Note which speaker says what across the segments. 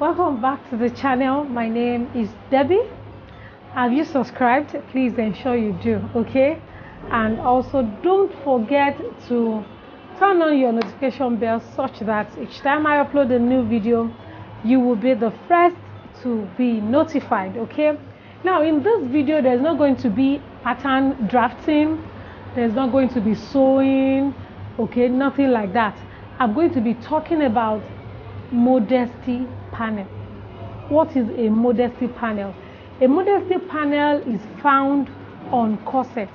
Speaker 1: Welcome back to the channel. My name is Debbie. Have you subscribed? Please ensure you do, okay? And also don't forget to turn on your notification bell such that each time I upload a new video you will be the first to be notified, okay? Now in this video there's not going to be pattern drafting, there's not going to be sewing, okay? Nothing like that. I'm going to be talking about modesty panel. What is a modesty panel? A modesty panel is found on corset,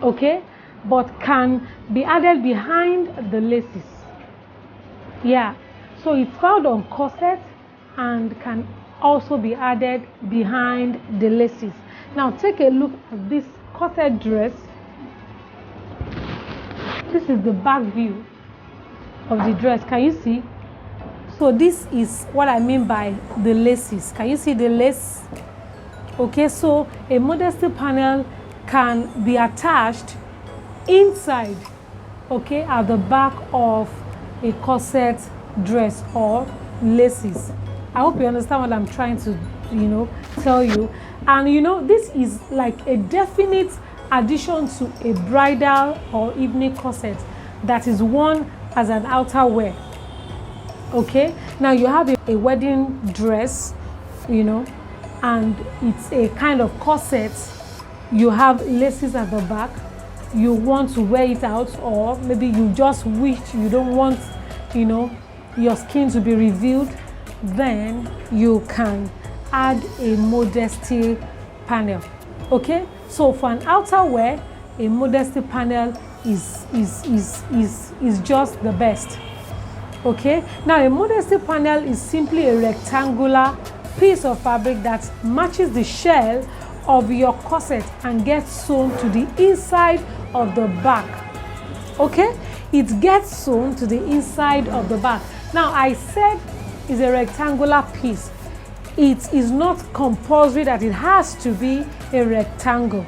Speaker 1: okay, but can be added behind the laces. Yeah, so it's found on corset and can also be added behind the laces. Now take a look at this corset dress. This is the back view of the dress. Can you see? So this is what I mean by the laces. Can you see the lace? Okay, so a modesty panel can be attached inside, okay, at the back of a corset dress or laces. I hope you understand what I'm trying to, tell you. And this is like a definite addition to a bridal or evening corset that is worn as an outerwear. Okay, now you have a wedding dress, and it's a kind of corset. You have laces at the back. You want to wear it out, or maybe you just wish you don't want, your skin to be revealed. Then you can add a modesty panel. Okay, so for an outerwear, a modesty panel is just the best. Okay, now a modesty panel is simply a rectangular piece of fabric that matches the shell of your corset and gets sewn to the inside of the back. Okay, it gets sewn to the inside of the back. Now I said it's a rectangular piece. It is not compulsory that it has to be a rectangle.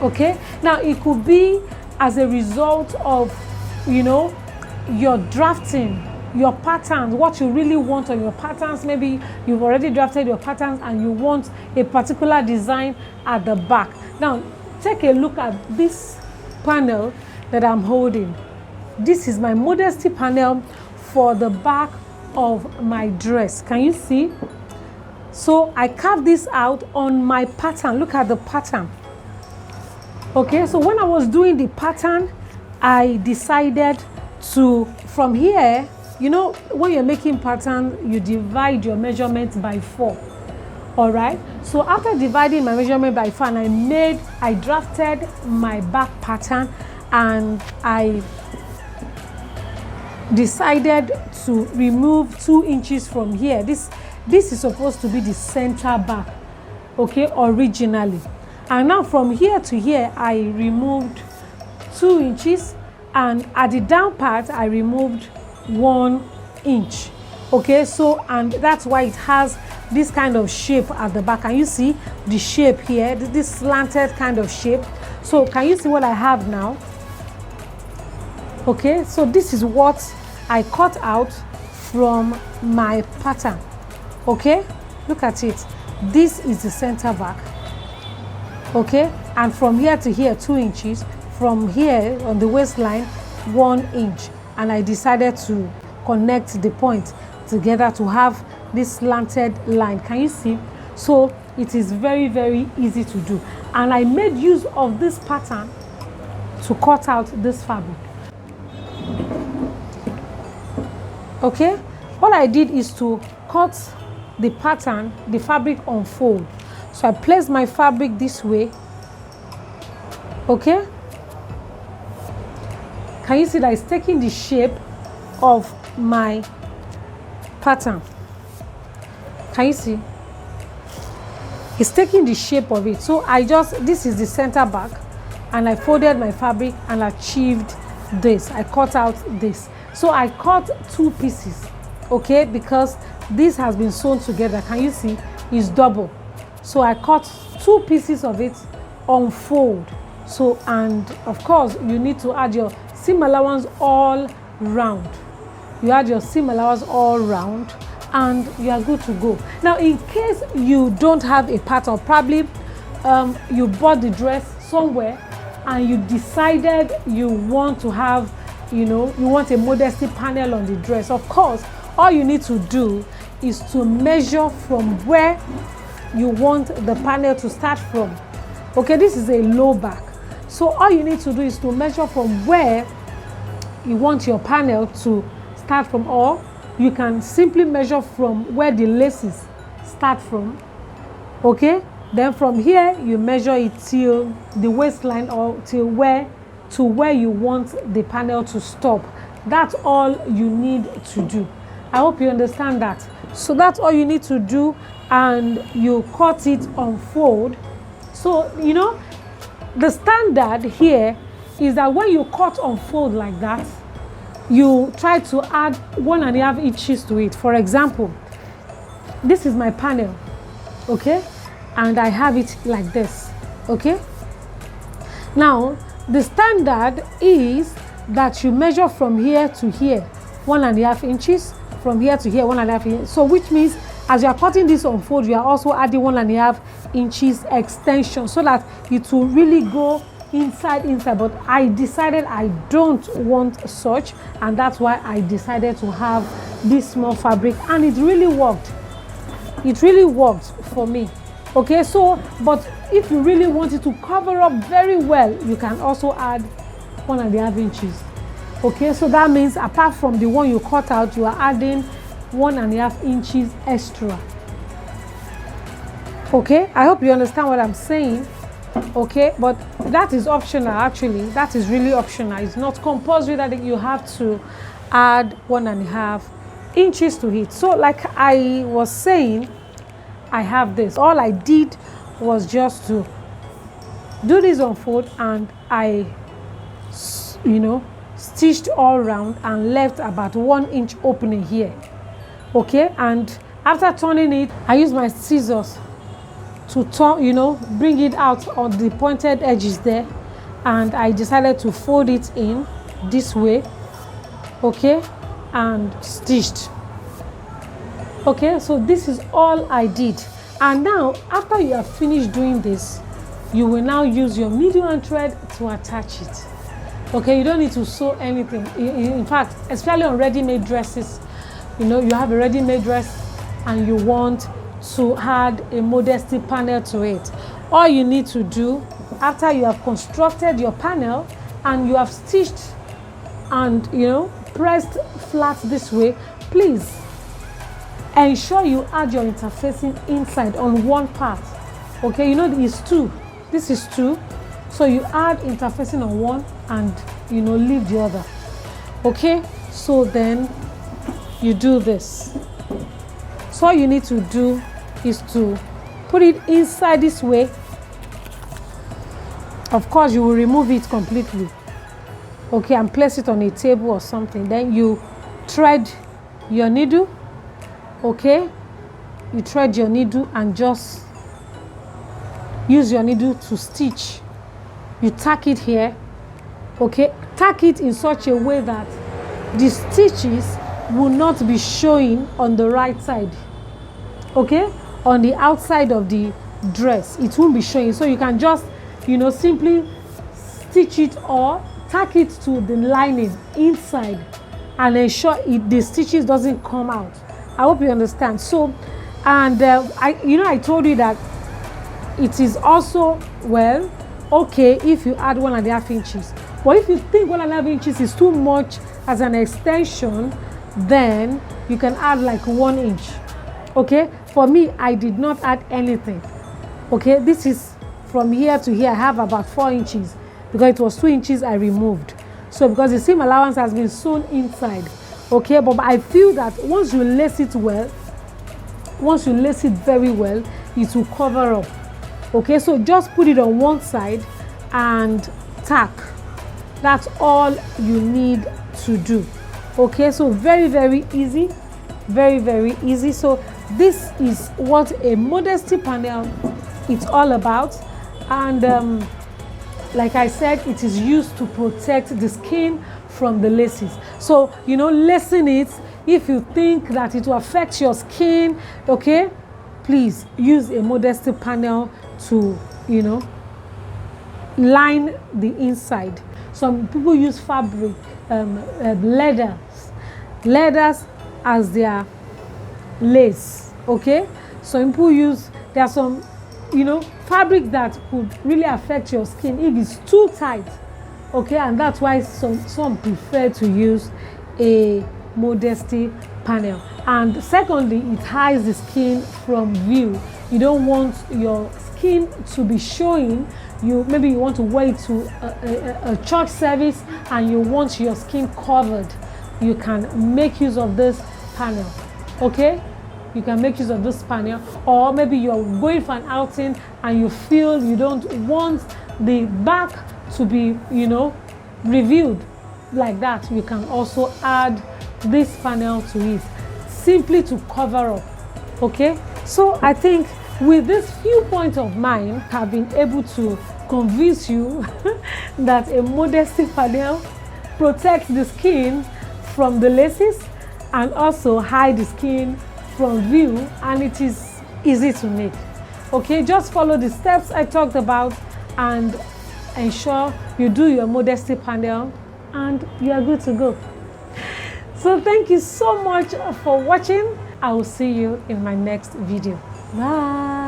Speaker 1: Okay, now it could be as a result of your drafting, your patterns, what you really want on your patterns. Maybe you've already drafted your patterns and you want a particular design at the back. Now take a look at this panel that I'm holding. This is my modesty panel for the back of my dress. Can you see? So I carved this out on my pattern. Look at the pattern. Okay, so when I was doing the pattern, I decided to, from here, when you're making pattern, you divide your measurement by 4. All right, so after dividing my measurement by 4, and I drafted my back pattern, and I decided to remove 2 inches from here. This is supposed to be the center back, okay, originally. And now from here to here, I removed 2 inches. And at the down part, I removed 1 inch. Okay, so, and that's why it has this kind of shape at the back. Can you see the shape here? This slanted kind of shape. So can you see what I have now? Okay, so this is what I cut out from my pattern. Okay, look at it. This is the center back. Okay, and from here to here, 2 inches. From here on the waistline, 1 inch. And I decided to connect the point together to have this slanted line. Can you see? So it is very, very easy to do. And I made use of this pattern to cut out this fabric. Okay, what I did is to cut the pattern, the fabric unfold. So I placed my fabric this way. Okay, can you see that it's taking the shape of my pattern? Can you see? It's taking the shape of it. So this is the center back, and I folded my fabric and achieved this. I cut out this. So I cut 2 pieces, okay, because this has been sewn together. Can you see? It's double. So I cut 2 pieces of it unfold. So, and of course you need to add your seam allowance all round. you add your seam allowance all round, and you are good to go. Now, in case you don't have a pattern, probably you bought the dress somewhere and you decided you want to have, you want a modesty panel on the dress. Of course, all you need to do is to measure from where you want the panel to start from. Okay, this is a low back. So all you need to do is to measure from where you want your panel to start from, or you can simply measure from where the laces start from. Okay, then from here you measure it till the waistline, or till where you want the panel to stop. That's all you need to do. I hope you understand that. So that's all you need to do, and you cut it on fold. So the standard here is that when you cut on fold like that, you try to add 1.5 inches to it. For example, this is my panel, okay, and I have it like this. Okay, now the standard is that you measure from here to here 1.5 inches, from here to here 1.5 inches. So which means as you are cutting this on fold, you are also adding 1.5 inches extension, so that it will really go inside. But I decided I don't want such, and that's why I decided to have this small fabric, and it really worked. It really worked for me. Okay, so but if you really want it to cover up very well, you can also add 1.5 inches. Okay, so that means apart from the one you cut out, you are adding 1.5 inches extra. Okay, I hope you understand what I'm saying. Okay, but that is optional. Actually, that is really optional. It's not compulsory that you have to add 1.5 inches to it. So like I was saying, I have this. All I did was just to do this on fold, and I stitched all round and left about 1 inch opening here. Okay, and after turning it, I use my scissors to turn, bring it out on the pointed edges there, and I decided to fold it in this way. Okay, and stitched. Okay, so this is all I did. And now after you have finished doing this, you will now use your needle and thread to attach it. Okay, you don't need to sew anything. In fact, especially on ready-made dresses, you have a ready-made dress and you want to add a modesty panel to it. All you need to do, after you have constructed your panel and you have stitched and pressed flat this way, please ensure you add your interfacing inside on one part. Okay, it's two. This is two, so you add interfacing on one and leave the other. Okay, so then you do this. So all you need to do is to put it inside this way. Of course, you will remove it completely. Okay, and place it on a table or something. Then you thread your needle. Okay, you thread your needle and just use your needle to stitch. You tack it here. Okay, tack it in such a way that the stitches will not be showing on the right side. Okay, on the outside of the dress it won't be showing, so you can just simply stitch it or tack it to the lining inside and ensure the stitches doesn't come out. I hope you understand. So, and I told you that it is also okay if you add 1.5 inches. But if you think 1.5 inches is too much as an extension, then you can add like 1 inch. Okay, for me, I did not add anything. Okay, this is from here to here. I have about 4 inches because it was 2 inches I removed. So because the seam allowance has been sewn inside. Okay, but I feel that once you lace it well, once you lace it very well, it will cover up. Okay, so just put it on one side and tack. That's all you need to do. Okay, so very, very easy. Very, very easy. So this is what a modesty panel is all about. And like I said, it is used to protect the skin from the laces. So, you know, lacing it, if you think that it will affect your skin, okay, please use a Modesty panel to, you know, line the inside. Some people use fabric, leathers as their lace, okay. Some people use, there are some, you know, fabric that could really affect your skin if it's too tight, okay, and that's why some prefer to use a Modesty panel. And secondly, it hides the skin from view. You don't want your skin to be showing. Maybe you want to wear it to a church service and you want your skin covered. You can make use of this panel, okay. You can make use of this panel. Or maybe you're going for an outing and you feel you don't want the back to be, you know, revealed like that. You can also add this panel to it, simply to cover up, okay. So I think with this few points of mine, I've been able to convince you that a Modesty panel protects the skin from the laces and also hide the skin from view, and it is easy to make, okay. Just follow the steps I talked about and ensure you do your Modesty panel and you are good to go. So thank you so much for watching. I will see you in my next video. Bye.